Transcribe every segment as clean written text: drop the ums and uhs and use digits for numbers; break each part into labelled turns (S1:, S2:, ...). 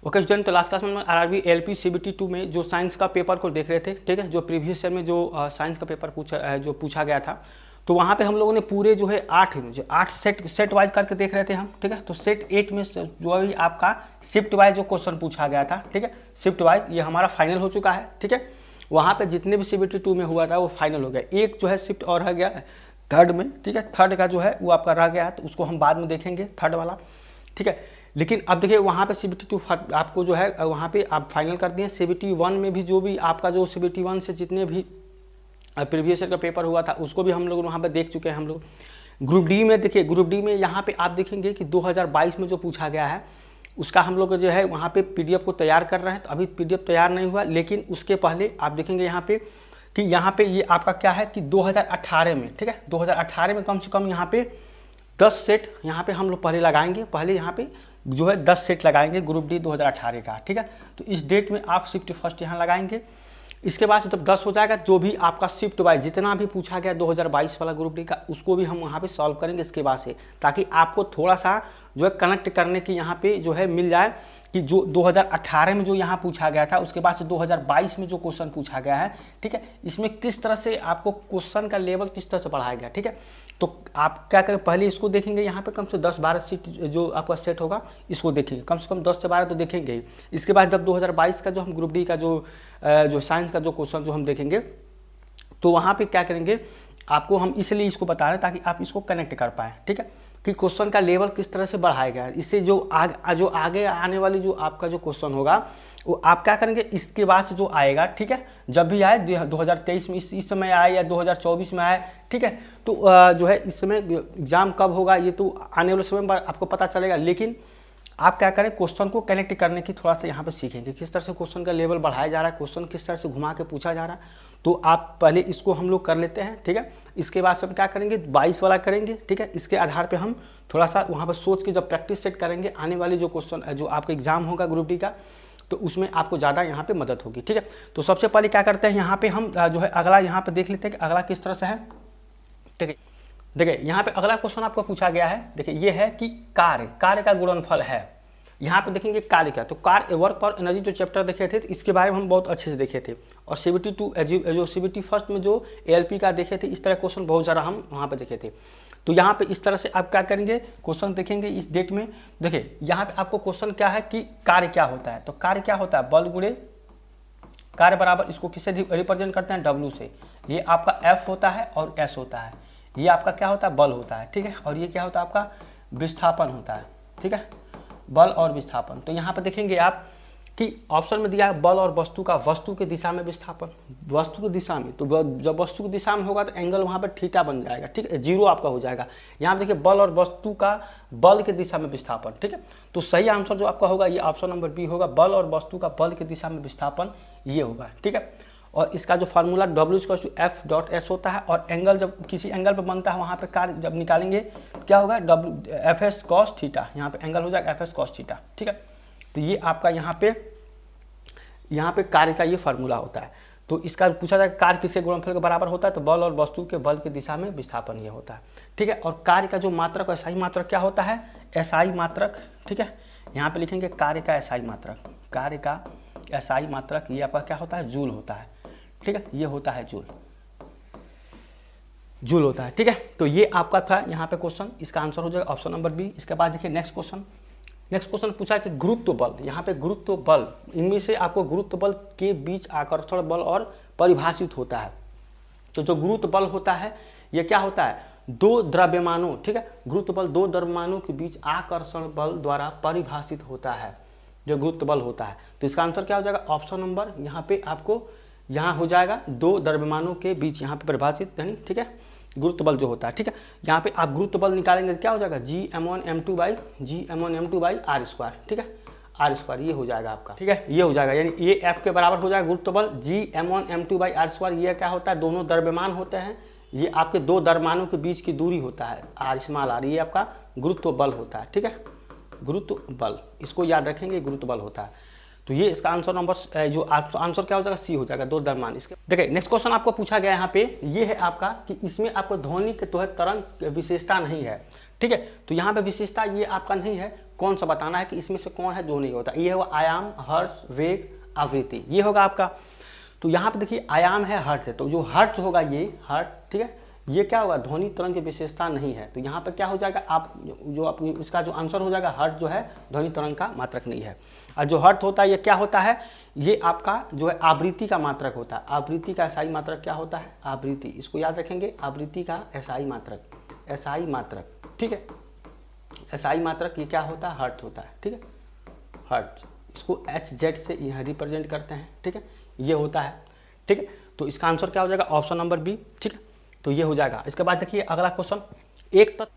S1: Okay student, तो last class में हम आरआरबी एलपी सीबीटी 2 में जो साइंस का पेपर को देख रहे थे, ठीक है, जो प्रीवियस ईयर में जो साइंस का पेपर पूछा गया था, तो वहाँ पे हम लोगों ने पूरे जो है 8 सेट वाइज करके देख रहे थे हम, ठीक है। तो सेट 8 में जो अभी आपका शिफ्ट वाइज जो क्वेश्चन पूछा गया था, ठीक है, शिफ्ट वाइज ये हमारा फाइनल हो चुका है, ठीक है। वहाँ पे जितने भी सीबीटी 2 में हुआ था वो फाइनल हो गया। एक जो है शिफ्ट और रह गया थर्ड में, ठीक है, थर्ड का जो है वो आपका रह गया है, तो उसको हम बाद में देखेंगे थर्ड वाला, ठीक है। लेकिन अब देखिए वहाँ पे सीबीटी 2 आपको जो है वहाँ पे आप फाइनल कर दिए। सीबीटी 1 में भी जो भी आपका जो सीबीटी 1 से जितने भी प्रीवियस ईयर का पेपर हुआ था उसको भी हम लोग वहाँ पे देख चुके हैं हम लोग। ग्रुप डी में देखिए, ग्रुप डी में यहाँ पे आप देखेंगे कि 2022 में जो पूछा गया है उसका हम लोग जो है वहाँ पे पीडीएफ को तैयार कर रहे हैं। तो अभी पीडीएफ तैयार नहीं हुआ, लेकिन उसके पहले आप देखेंगे यहाँ पे कि यहाँ पे ये आपका क्या है कि 2018 में, ठीक है, 2018 में कम से कम यहाँ पे 10 सेट यहाँ पे हम लोग पहले लगाएंगे। पहले यहाँ पे जो है 10 सेट लगाएंगे ग्रुप डी 2018 का, ठीक है। तो इस डेट में आप शिफ्ट फर्स्ट यहाँ लगाएंगे। इसके बाद जब 10 हो जाएगा, जो भी आपका शिफ्ट वाइज जितना भी पूछा गया 2022 वाला ग्रुप डी का, उसको भी हम वहाँ पे सॉल्व करेंगे इसके बाद से, ताकि आपको थोड़ा सा जो है कनेक्ट करने की यहाँ पे जो है मिल जाए कि जो 2018 में जो यहाँ पूछा गया था उसके बाद से 2022 में जो क्वेश्चन पूछा गया है, ठीक है, इसमें किस तरह से आपको क्वेश्चन का लेवल किस तरह से बढ़ाया गया, ठीक है। तो आप क्या करें, पहले इसको देखेंगे, यहाँ पे कम से 10-12 सीट जो आपका सेट होगा इसको देखेंगे, कम से कम 10 से 12 तो देखेंगे ही। इसके बाद जब 2022 का जो हम ग्रुप डी का जो साइंस का जो क्वेश्चन जो हम देखेंगे, तो वहाँ पे क्या करेंगे, आपको हम इसलिए इसको बता रहे हैं ताकि आप इसको कनेक्ट कर पाएँ, ठीक है, कि क्वेश्चन का लेवल किस तरह से बढ़ाया गया है। इससे जो आगे आने वाली जो आपका जो क्वेश्चन होगा वो आप क्या करेंगे, इसके बाद से जो आएगा, ठीक है, जब भी आए 2023 में इस समय आए या 2024 में आए, ठीक है, तो जो है इस समय एग्जाम कब होगा ये तो आने वाले समय में आपको पता चलेगा। लेकिन आप क्या करें, क्वेश्चन को कनेक्ट करने की थोड़ा सा यहाँ पे सीखेंगे, किस तरह से क्वेश्चन का लेवल बढ़ाया जा रहा है, क्वेश्चन किस तरह से घुमा के पूछा जा रहा है। तो आप पहले इसको हम लोग कर लेते हैं, ठीक है। इसके बाद से हम क्या करेंगे, 22 वाला करेंगे, ठीक है। इसके आधार पे हम थोड़ा सा वहाँ पर सोच के जब प्रैक्टिस सेट करेंगे, आने वाली जो क्वेश्चन जो आपका एग्जाम होगा ग्रुप डी का, तो उसमें आपको ज़्यादा यहाँ पे मदद होगी, ठीक है। तो सबसे पहले क्या करते हैं, यहाँ पे हम जो है अगला यहाँ पे देख लेते हैं कि अगला किस तरह से है, ठीक है। देखिए यहाँ पे अगला क्वेश्चन आपको पूछा गया है, देखिए ये है कि कार्य का गुणनफल है। यहाँ पे देखेंगे कार्य क्या, तो कार्य वर्क और एनर्जी जो चैप्टर देखे थे, तो इसके बारे में हम बहुत अच्छे से देखे थे। और सीबीटी 2 जो सीबीटी फर्स्ट में जो एएलपी का देखे थे, इस तरह क्वेश्चन बहुत ज़्यादा हम वहाँ पे देखे थे। तो यहाँ पे इस तरह से आप क्या करेंगे, क्वेश्चन देखेंगे इस डेट में। देखिए यहाँ पे आपको क्वेश्चन क्या है कि कार्य क्या होता है, तो कार्य क्या होता है, बल गुणे कार्य बराबर, इसको किससे रिप्रेजेंट करते हैं, डब्ल्यू से। ये आपका एफ होता है और एस होता है, ये आपका क्या होता है, बल होता है, ठीक है। और ये क्या होता है, आपका विस्थापन होता है, ठीक है, बल और विस्थापन। तो यहाँ पर देखेंगे आप कि ऑप्शन में दिया है बल और वस्तु का, वस्तु के दिशा में विस्थापन, वस्तु की दिशा में, तो जब वस्तु की दिशा में होगा तो एंगल वहाँ पर थीटा बन जाएगा, ठीक है, 0 आपका हो जाएगा। यहाँ पर देखिए बल और वस्तु का बल के दिशा में विस्थापन, ठीक है। तो सही आंसर जो आपका होगा ये ऑप्शन नंबर बी होगा, बल और वस्तु का बल के दिशा में विस्थापन ये होगा, ठीक है। और इसका जो फार्मूला W=F.S होता है, और एंगल जब किसी एंगल पर बनता है वहाँ पे कार्य जब निकालेंगे क्या होगा, Fs cos थीटा, यहाँ पे एंगल हो जाएगा Fs cos थीटा, ठीक है। तो ये आपका यहाँ पे कार्य का ये फार्मूला होता है। तो इसका पूछा जाए कार्य किसके गुणनफल के बराबर होता है, तो बल और वस्तु के बल की दिशा में विस्थापन ये होता है, ठीक है। और कार्य का जो मात्रक SI मात्रक क्या होता है, SI मात्रक, ठीक है। यहाँ पे लिखेंगे कार्य का SI मात्रक, कार्य का SI मात्रक ये आपका क्या होता है, जूल होता है, ठीक है, ये होता है जूल होता है, ठीक है। तो ये आपका था यहाँ पे क्वेश्चन, इसका आंसर हो जाएगा ऑप्शन नंबर बी। इसके बाद देखिए नेक्स्ट क्वेश्चन पूछा है कि गुरुत्व बल, यहाँ पे गुरुत्व बल, इनमें से आपको गुरुत्व बल के बीच आकर्षण बल और परिभाषित होता है। तो जो गुरुत्व बल होता है ये क्या होता है, 2 द्रव्यमानों, ठीक है, गुरुत्व बल 2 द्रव्यमानों के बीच आकर्षण बल द्वारा परिभाषित होता है, जो गुरुत्व बल होता है। तो इसका आंसर क्या हो जाएगा, ऑप्शन नंबर यहाँ पे आपको यहाँ हो जाएगा 2 द्रव्यमानों के बीच यहाँ पे परिभाषित, यानी ठीक है, गुरुत्व बल जो होता है, ठीक है। यहाँ पे आप गुरुत्व बल निकालेंगे क्या हो जाएगा, Gm1m2/r², ठीक है, r², ये हो जाएगा आपका, ठीक है, ये हो जाएगा, यानी ये F के बराबर हो जाएगा गुरुत्व बल Gm1m2/r²। ये क्या होता है, दोनों द्रव्यमान होते हैं, ये आपके 2 द्रव्यमानों के बीच की दूरी होता है r, ये आपका गुरुत्व बल होता है, ठीक है, गुरुत्व बल, इसको याद रखेंगे, गुरुत्व बल होता है। तो ये इसका आंसर नंबर जो आंसर क्या हो जाएगा, सी हो जाएगा, 2 द्रव्यमान। इसके देखिए नेक्स्ट क्वेश्चन आपको पूछा गया यहाँ पे, ये है आपका कि इसमें आपको ध्वनि के तो है तरंग विशेषता नहीं है, ठीक है। तो यहाँ पे विशेषता ये आपका नहीं है, कौन सा बताना है कि इसमें से कौन है जो नहीं होता। ये होगा आयाम, हर्ट्ज, वेग, आवृत्ति, ये होगा आपका। तो यहाँ पे देखिए आयाम है, हर्ट्ज है, तो जो हर्ट्ज होगा ये हर्ट्ज, ठीक है, ये क्या होगा, ध्वनि तरंग की विशेषता नहीं है। तो यहाँ पे क्या हो जाएगा, आप जो अपनी उसका जो आंसर हो जाएगा, हर्ट्ज जो है ध्वनि तरंग का मात्रक नहीं है। और जो हर्ट्ज होता है ये क्या होता है, ये आपका जो है आवृत्ति का मात्रक होता है। आवृत्ति का एसआई मात्रक क्या होता है, आवृत्ति, इसको याद रखेंगे, आवृत्ति का एसआई मात्रक, एसआई मात्रक, ठीक है। एसआई मात्रक ये क्या होता है, हर्ट्ज होता है, ठीक है, हर्ट्ज। इसको HZ से यहाँ रिप्रेजेंट करते हैं, ठीक है, ये होता है, ठीक है। तो इसका आंसर क्या हो जाएगा, ऑप्शन नंबर बी, ठीक है। तो ये हो जाएगा। इसके बाद देखिए अगला क्वेश्चन, एक तत्व,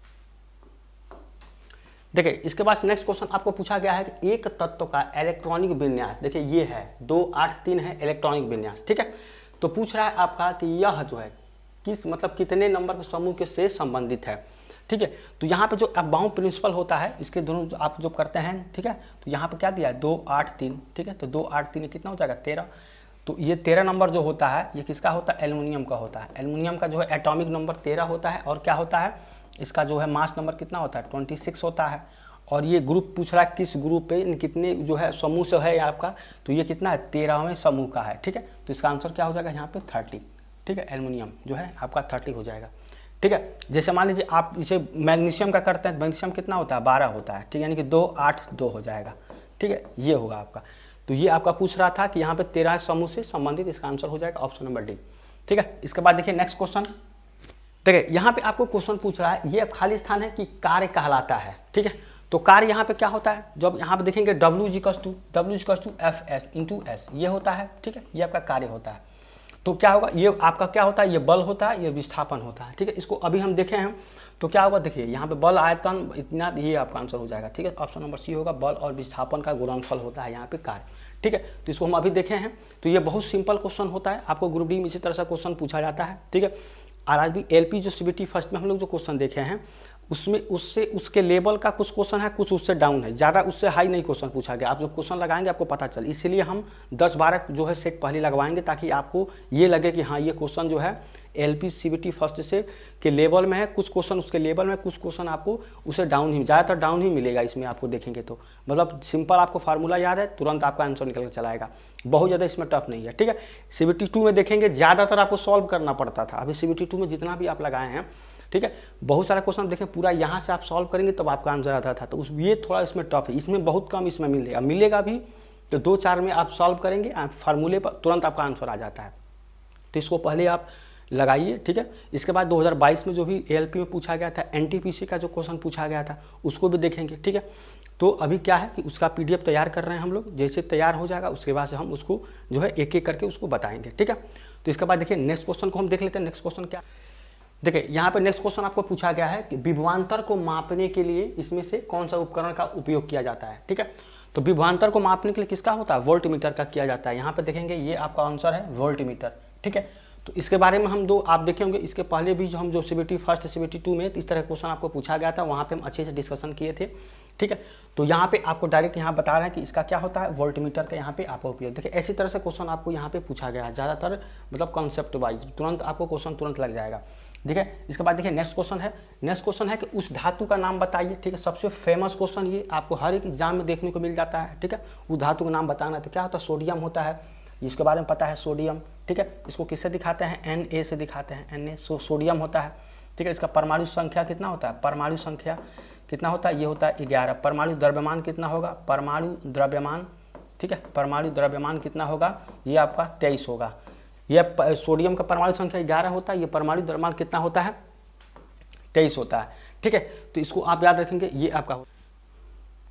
S1: देखिए इसके बाद नेक्स्ट क्वेश्चन आपको पूछा गया है कि एक तत्व का इलेक्ट्रॉनिक विन्यास, देखिए ये है 2 8 3 है इलेक्ट्रॉनिक विन्यास, ठीक है। तो पूछ रहा है आपका कि यह जो है किस मतलब कितने नंबर के समूह के से संबंधित है, ठीक है। तो यहाँ पे जो बाउंड प्रिंसिपल होता है, इसके दोनों आप जो करते हैं, ठीक है। तो यहाँ पे क्या दिया है, 2 8 3, ठीक है। तो 2 8 3 कितना हो जाएगा, 13। तो ये 13 नंबर जो होता है ये किसका होता है, एल्युमिनियम का होता है। एल्युमिनियम का जो है एटॉमिक नंबर 13 होता है, और क्या होता है, इसका जो है मास नंबर कितना होता है, 26 होता है। और ये ग्रुप पूछ रहा है किस ग्रुप पे कितने जो है समूह से है आपका, तो ये कितना है, 13वें समूह का है, ठीक है। तो इसका आंसर क्या हो जाएगा यहाँ पे 30, ठीक है। एल्युमिनियम जो है आपका 30 हो जाएगा, ठीक है। जैसे मान लीजिए आप इसे मैग्नीशियम का करते हैं, मैग्नीशियम कितना होता है, 12 होता है, ठीक है, यानी कि 2 8 2 हो जाएगा, ठीक है, ये होगा आपका। तो ये आपका पूछ रहा था कि यहाँ पे 13 समूह से संबंधित, इसका आंसर हो जाएगा ऑप्शन नंबर डी, ठीक है। इसके बाद देखिए नेक्स्ट क्वेश्चन, देखिए यहाँ पे आपको क्वेश्चन पूछ रहा है, ये खाली स्थान है कि कार्य कहलाता है, ठीक है। तो कार्य यहाँ पे क्या होता है, जब यहाँ पे देखेंगे W=Fs/S, ये होता है, ठीक है, ये आपका कार्य होता है। तो क्या होगा, ये आपका क्या होता है, ये बल होता है, ये विस्थापन होता है, ठीक है। इसको अभी हम देखे हैं, तो क्या होगा, देखिए यहाँ पे बल आयतन इतना, ये आपका आंसर हो जाएगा, ठीक है। ऑप्शन नंबर सी होगा, बल और विस्थापन का गुणनफल होता है यहाँ पे कार्य, ठीक है। तो इसको हम अभी देखे हैं। तो ये बहुत सिंपल क्वेश्चन होता है, आपको ग्रुप डी में इसी तरह से क्वेश्चन पूछा जाता है, ठीक है। RRB LP जो CBT फर्स्ट में हम लोग जो क्वेश्चन देखे हैं, उसमें उससे उसके लेवल का कुछ क्वेश्चन है, कुछ उससे डाउन है, ज़्यादा उससे हाई नहीं क्वेश्चन पूछा गया। आप जब क्वेश्चन लगाएंगे आपको पता चले, इसीलिए हम 10-12 जो है सेट पहले लगवाएंगे, ताकि आपको ये लगे कि हाँ ये क्वेश्चन जो है LP CBT फर्स्ट से के लेवल में है, कुछ क्वेश्चन उसके लेवल में, कुछ क्वेश्चन आपको उसे डाउन ही, ज़्यादातर डाउन ही मिलेगा इसमें आपको देखेंगे तो। मतलब सिंपल आपको फार्मूला याद है, तुरंत आपका आंसर निकल के चला आएगा, बहुत ज़्यादा इसमें टफ नहीं है, ठीक है। CBT 2 में देखेंगे ज़्यादातर आपको सॉल्व करना पड़ता था, अभी CBT 2 में जितना भी आप लगाए हैं, ठीक है, बहुत सारा क्वेश्चन देखें पूरा यहाँ से आप सॉल्व करेंगे तब आपका आंसर आता था। तो ये थोड़ा इसमें टफ है, इसमें बहुत कम इसमें मिलेगा भी, तो 2-4 में आप सॉल्व करेंगे, फार्मूले पर तुरंत आपका आंसर आ जाता है। तो इसको पहले आप लगाइए, ठीक है। इसके बाद 2022 में जो भी ALP में पूछा गया था, NTPC का जो क्वेश्चन पूछा गया था उसको भी देखेंगे, ठीक है। तो अभी क्या है कि उसका PDF तैयार कर रहे हैं हम लोग, जैसे तैयार हो जाएगा उसके बाद से हम उसको जो है एक एक करके उसको बताएंगे, ठीक है। तो इसके बाद देखिए नेक्स्ट क्वेश्चन को हम देख लेते हैं। नेक्स्ट क्वेश्चन क्या, देखिए यहाँ पे नेक्स्ट क्वेश्चन आपको पूछा गया है कि विभवांतर को मापने के लिए इसमें से कौन सा उपकरण का उपयोग किया जाता है, ठीक है। तो विभवांतर को मापने के लिए किसका होता है, वोल्टमीटर का किया जाता है। यहाँ पे देखेंगे ये आपका आंसर है वोल्टमीटर, ठीक है। तो इसके बारे में हम आप देखे होंगे, इसके पहले भी जो हम जो CBT फर्स्ट CBT 2 में इस तरह क्वेश्चन आपको पूछा गया था, वहाँ पे हम अच्छे से डिस्कशन किए थे, ठीक है। तो यहाँ पे आपको डायरेक्ट यहाँ बता रहे हैं कि इसका क्या होता है, वोल्टमीटर का यहाँ पे आपका उपयोग। देखिए ऐसी तरह से क्वेश्चन आपको यहाँ पे पूछा गया है, ज़्यादातर मतलब कॉन्सेप्ट वाइज तुरंत आपको क्वेश्चन तुरंत लग जाएगा, ठीक है। इसके बाद देखिए नेक्स्ट क्वेश्चन है, नेक्स्ट क्वेश्चन है कि उस धातु का नाम बताइए, ठीक है। सबसे फेमस क्वेश्चन ये आपको हर एक एग्जाम में देखने को मिल जाता है, ठीक है। उस धातु का नाम बताना है, तो क्या होता है, सोडियम होता है, इसके बारे में पता है, सोडियम, ठीक है। इसको किससे दिखाते हैं, Na से दिखाते हैं, Na सोडियम होता है, ठीक है। इसका परमाणु संख्या कितना होता है, परमाणु संख्या कितना होता है, ये होता है 11। परमाणु द्रव्यमान कितना होगा, परमाणु द्रव्यमान, ठीक है, परमाणु द्रव्यमान कितना होगा, ये आपका 23 होगा। यह सोडियम का परमाणु संख्या 11 होता है, ये परमाणु द्रव्यमान कितना होता है, 23 होता है, ठीक है। तो इसको आप याद रखेंगे, ये आपका,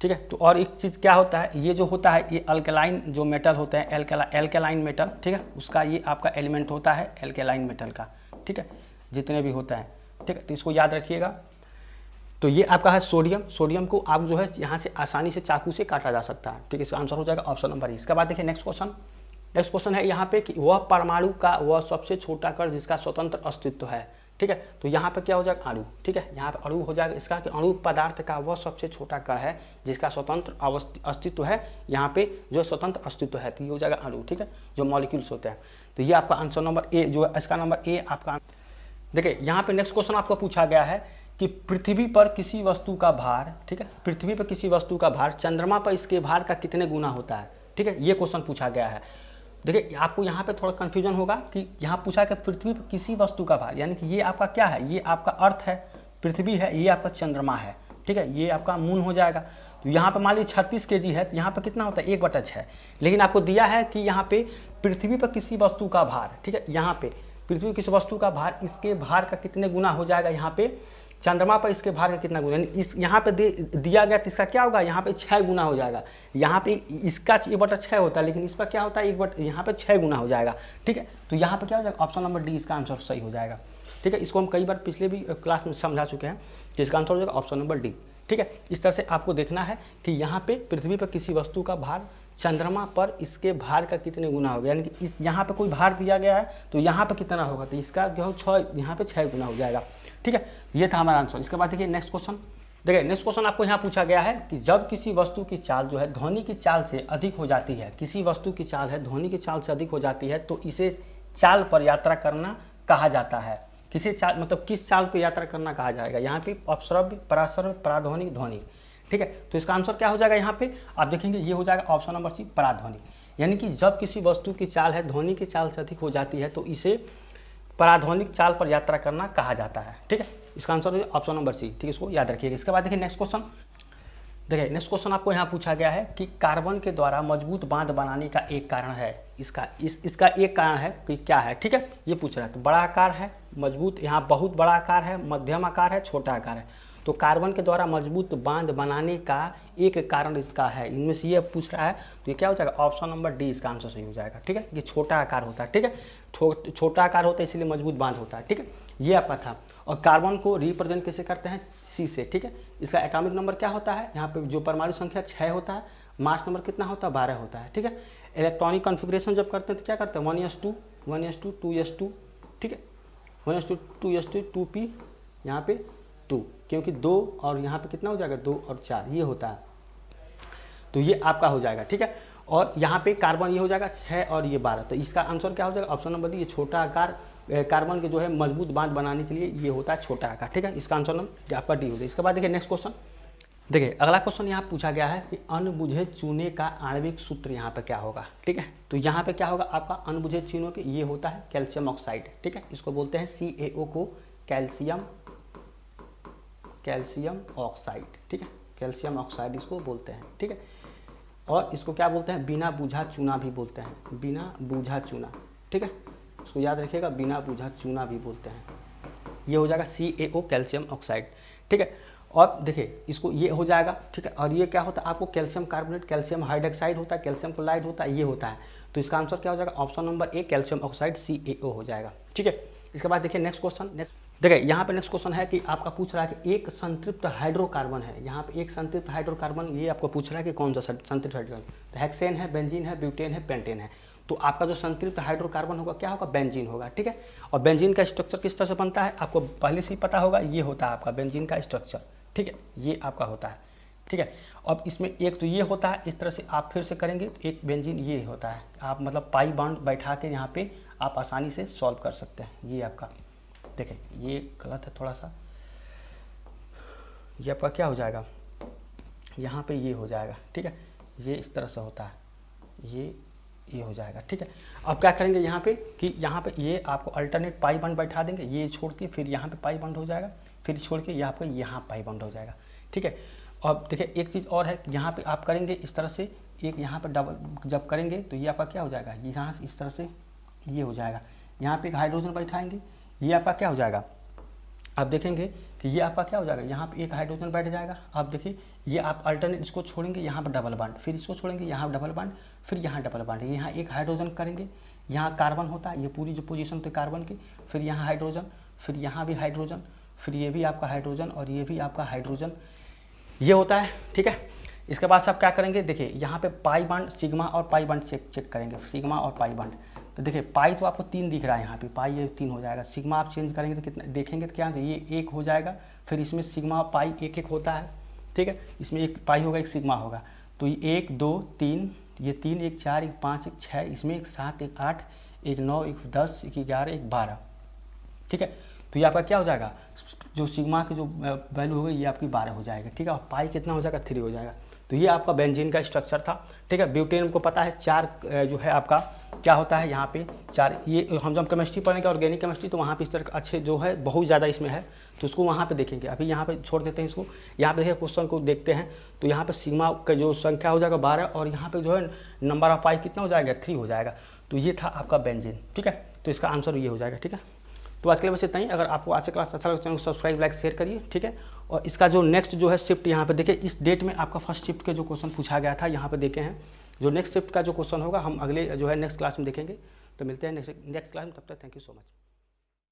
S1: ठीक है। तो और एक चीज़ क्या होता है, ये जो होता है ये अल्कलाइन जो मेटल होता है, एल्केलाइन मेटल, ठीक है, उसका ये आपका एलिमेंट होता है एल्केलाइन मेटल का, ठीक है, जितने भी होता है, ठीक है। तो इसको याद रखिएगा। तो ये आपका है सोडियम, सोडियम को आप जो है यहाँ से आसानी से चाकू से काटा जा सकता है, ठीक है। इसका आंसर हो जाएगा ऑप्शन नंबर 1। इसके बाद देखिए नेक्स्ट क्वेश्चन, नेक्स्ट क्वेश्चन है यहाँ पे कि वह परमाणु का वह सबसे छोटा कण जिसका स्वतंत्र अस्तित्व है, ठीक है। तो यहाँ पे क्या हो जाएगा, अणु, ठीक है, यहाँ पे अणु हो जाएगा इसका कि अणु पदार्थ का वह सबसे छोटा कण है जिसका स्वतंत्र अस्तित्व है, यहाँ पे जो स्वतंत्र अस्तित्व है, तो ये हो जाएगा अणु, ठीक है, जो मॉलिक्यूल्स होते हैं। तो ये आपका आंसर नंबर ए जो है, इसका नंबर ए आपका। देखिए यहाँ पे नेक्स्ट क्वेश्चन आपको पूछा गया है कि पृथ्वी पर किसी वस्तु का भार, ठीक है, पृथ्वी पर किसी वस्तु का भार चंद्रमा पर इसके भार का कितने गुना होता है, ठीक है, ये क्वेश्चन पूछा गया है। देखिए आपको यहाँ पे थोड़ा कन्फ्यूजन होगा कि यहाँ पूछा है कि पृथ्वी पर किसी वस्तु का भार, यानी कि ये आपका क्या है, ये आपका अर्थ है, पृथ्वी है, ये आपका चंद्रमा है, ठीक है, ये आपका मून हो जाएगा। तो यहाँ पे मान लीजिए 36 kg है, तो यहाँ पे कितना होता है 1/6, लेकिन आपको दिया है कि यहाँ पे पृथ्वी पर किसी वस्तु का भार, ठीक है, यहाँ पे पृथ्वी किसी वस्तु का भार इसके भार का कितने गुना हो जाएगा, यहाँ पे चंद्रमा पर इसके भार का कितना गुना, यानी इस यहाँ पे दिया गया तो इसका क्या होगा, यहाँ पे 6 गुना हो जाएगा। यहाँ पे इसका 1/6 होता है, लेकिन इस पर क्या होता है यहाँ पे 6 गुना हो जाएगा, ठीक है। तो यहाँ पे क्या हो जाएगा, ऑप्शन नंबर डी इसका आंसर सही हो जाएगा, ठीक है। इसको हम कई बार पिछले भी क्लास में समझा चुके हैं कि इसका आंसर हो जाएगा ऑप्शन नंबर डी, ठीक है। इस तरह से आपको देखना है कि यहाँ पे पृथ्वी पर किसी वस्तु का भार चंद्रमा पर इसके भार का कितने गुना होगा, यानी कि इस यहाँ पे कोई भार दिया गया है तो यहाँ पे कितना होगा, तो इसका जो 6 यहाँ पे 6 गुना हो जाएगा, ठीक है। ये था हमारा आंसर। इसके बाद देखिए नेक्स्ट क्वेश्चन, देखिए नेक्स्ट क्वेश्चन आपको यहाँ पूछा गया है कि जब किसी वस्तु की चाल जो है ध्वनि की चाल से अधिक हो जाती है, किसी वस्तु की चाल है ध्वनि की चाल से अधिक हो जाती है, तो इसे चाल पर यात्रा करना कहा जाता है। किसी चाल मतलब किस चाल पर यात्रा करना कहा जाएगा, यहाँ पे अपश्रव्य, पराश्रव्य, पराध्वनि, ध्वनि, ठीक है। तो इसका आंसर क्या हो जाएगा, यहाँ पे आप देखेंगे ये हो जाएगा ऑप्शन नंबर सी पराध्वनि, यानी कि जब किसी वस्तु की चाल है ध्वनि की चाल से अधिक हो जाती है तो इसे पराध्वनिक चाल पर यात्रा करना कहा जाता है, ठीक है। इसका आंसर ऑप्शन नंबर सी, ठीक है, इसको याद रखिएगा। इसके बाद देखिए नेक्स्ट क्वेश्चन, देखिए नेक्स्ट क्वेश्चन आपको यहाँ पूछा गया है कि कार्बन के द्वारा मजबूत बांध बनाने का एक कारण है, इसका एक कारण है कि क्या है, ठीक है, ये पूछ रहा है। तो बड़ा आकार है, मजबूत, यहाँ बहुत बड़ा आकार है, मध्यम आकार है, छोटा आकार है। तो कार्बन के द्वारा मजबूत बांध बनाने का एक कारण इसका है, इनमें से ये पूछ रहा है, तो ये क्या हो जाएगा, ऑप्शन नंबर डी इसका आंसर सही हो जाएगा, ठीक है। ये छोटा आकार होता है, ठीक है, छोटा आकार होता है इसलिए मजबूत बांध होता है, ठीक है, ये आपका था। और कार्बन को रिप्रेजेंट कैसे करते हैं, सी से, ठीक है। इसका एटॉमिक नंबर क्या होता है, यहाँ पे जो परमाणु संख्या 6 होता है, मास नंबर कितना होता है 12 होता है, ठीक है। इलेक्ट्रॉनिक कॉन्फ़िगरेशन जब करते हैं तो क्या करते हैं 1s2 1s2 2s2, ठीक है, 1s2 2s2 2p, यहाँ पे 2, क्योंकि 2 और यहाँ पे कितना हो जाएगा 2 और 4 ये होता है, तो ये आपका हो जाएगा, ठीक है। और यहाँ पे कार्बन ये हो जाएगा 6 और ये 12, तो इसका आंसर क्या हो जाएगा ऑप्शन नंबर डी, ये छोटा आकार कार्बन के जो है मजबूत बांध बनाने के लिए ये होता है छोटा आकार, ठीक है। इसका आंसर नंबर आपका डी हो जाएगा। इसके बाद देखिए नेक्स्ट क्वेश्चन, देखिए अगला क्वेश्चन यहाँ पूछा गया है कि अनबुझे चूने का आणविक सूत्र यहाँ पे क्या होगा, ठीक है। तो यहाँ पे क्या होगा आपका अनबुझे चूनों के, ये होता है कैल्शियम ऑक्साइड, ठीक है, इसको बोलते हैं CaO को कैल्शियम ऑक्साइड, ठीक है, कैल्शियम ऑक्साइड इसको बोलते हैं, ठीक है। और इसको क्या बोलते हैं, बिना बूझा चूना भी बोलते हैं, बिना बूझा चूना, ठीक है, इसको याद रखिएगा, बिना बूझा चूना भी बोलते हैं। ये हो जाएगा CaO कैल्शियम ऑक्साइड, ठीक है। और देखिए इसको ये हो जाएगा, ठीक है। और ये क्या होता है आपको कैल्शियम कार्बोनेट, कैल्शियम हाइड्रोक्साइड होता है, कैल्शियम क्लोराइड होता है, ये होता है। तो इसका आंसर क्या हो जाएगा option number A calcium oxide CaO हो जाएगा, ठीक है। इसके बाद देखिए नेक्स्ट क्वेश्चन, देखिए यहाँ पे नेक्स्ट क्वेश्चन है कि आपका पूछ रहा है कि एक संतृप्त हाइड्रोकार्बन है, यहाँ पे एक संतृप्त हाइड्रोकार्बन, ये आपको पूछ रहा है कि कौन सा संतृप्त हाइड्रोकार्बन, तो हेक्सेन है, बेंजीन है, ब्यूटेन है, पेंटेन है। तो आपका जो संतृप्त हाइड्रोकार्बन होगा क्या होगा, बेंजीन होगा, ठीक है। और बेंजीन का स्ट्रक्चर किस तरह से बनता है आपको पहले से ही पता होगा, ये होता है आपका बेंजीन का स्ट्रक्चर, ठीक है, ये आपका होता है, ठीक है। अब इसमें एक तो ये होता है, इस तरह से आप फिर से करेंगे, एक बेंजीन ये होता है, आप मतलब पाई बॉन्ड बैठा के यहाँ पे आप आसानी से सॉल्व कर सकते हैं। ये आपका देखें, ये गलत है थोड़ा सा, ये आपका क्या हो जाएगा, यहाँ पे ये हो जाएगा, ठीक है, ये इस तरह से होता है, ये हो जाएगा, ठीक है। अब क्या करेंगे यहाँ पे कि यहाँ पे ये आपको अल्टरनेट पाई बॉन्ड बैठा देंगे, ये छोड़ के फिर यहाँ पे पाई बॉन्ड हो जाएगा, फिर छोड़ के यहाँ पे यहाँ पाई बॉन्ड हो जाएगा, ठीक है। अब देखिए एक चीज़ और है, यहाँ पे आप करेंगे इस तरह से, एक यहाँ पे डबल जब करेंगे तो ये आपका क्या हो जाएगा, यहाँ से इस तरह से ये हो जाएगा, यहाँ पे एक हाइड्रोजन बैठाएंगे, ये आपका क्या हो जाएगा, आप देखेंगे कि ये आपका क्या हो जाएगा, यहाँ पे एक हाइड्रोजन बैठ जाएगा। आप देखिए ये आप अल्टरनेट इसको छोड़ेंगे, यहाँ पर डबल बॉन्ड, फिर इसको छोड़ेंगे, यहाँ डबल बॉन्ड, फिर यहाँ डबल बॉन्ड, यहाँ एक हाइड्रोजन करेंगे, यहाँ कार्बन होता है, ये पूरी जो पोजीशन होती है कार्बन की, फिर यहाँ हाइड्रोजन, फिर यहाँ भी हाइड्रोजन, फिर ये भी आपका हाइड्रोजन और ये भी आपका हाइड्रोजन, ये होता है, ठीक है। इसके बाद आप क्या करेंगे, देखिए यहाँ पे पाई बॉन्ड सिग्मा और पाई बॉन्ड चेक करेंगे, सिग्मा और पाई बॉन्ड, तो देखिए पाई तो आपको 3 दिख रहा है यहाँ पे, पाई ये 3 हो जाएगा। सिग्मा आप चेंज करेंगे तो कितना देखेंगे तो क्या तो ये 1 हो जाएगा, फिर इसमें सिग्मा पाई 1 होता है, ठीक है। इसमें एक पाई होगा, एक सिग्मा होगा, तो ये 1 2 3, ये 3 1 4 1 5 1 6, इसमें 1 7 1 8 1 9 1 10 1 11 1 12, ठीक है। तो ये आपका क्या हो जाएगा, जो सिग्मा की जो वैल्यू होगी ये आपकी 12 हो जाएगा, ठीक है। और पाई कितना हो जाएगा, 3 हो जाएगा। तो ये आपका बेंजीन का स्ट्रक्चर था, ठीक है। ब्यूटेन को पता है 4 जो है आपका क्या होता है यहाँ पे 4, ये हम जब केमिस्ट्री पढ़ेंगे ऑर्गेनिक केमिस्ट्री तो वहाँ पे इस तरह अच्छे जो है बहुत ज़्यादा इसमें है, तो उसको वहाँ पे देखेंगे। अभी यहाँ पे छोड़ देते हैं इसको, यहाँ पे देखिए क्वेश्चन को देखते हैं। तो यहाँ पे सिग्मा का जो संख्या हो जाएगा 12 और यहाँ पे जो है नंबर ऑफ पाई कितना हो जाएगा, 3 हो जाएगा। तो ये था आपका बेंजीन, ठीक है। तो इसका आंसर ये हो जाएगा, ठीक है। तो आज के लिए बस इतना ही। अगर आपको आज से क्लास अच्छा लगा चैनल को सब्सक्राइब लाइक शेयर करिए, ठीक है। और इसका जो नेक्स्ट जो है शिफ्ट यहाँ पे देखिए, इस डेट में आपका फर्स्ट शिफ्ट के जो क्वेश्चन पूछा गया था यहाँ पे देखे हैं। जो नेक्स्ट शिफ्ट का जो क्वेश्चन होगा हम अगले जो है नेक्स्ट क्लास में देखेंगे। तो मिलते हैं नेक्स्ट क्लास में, तब तक थैंक यू सो मच।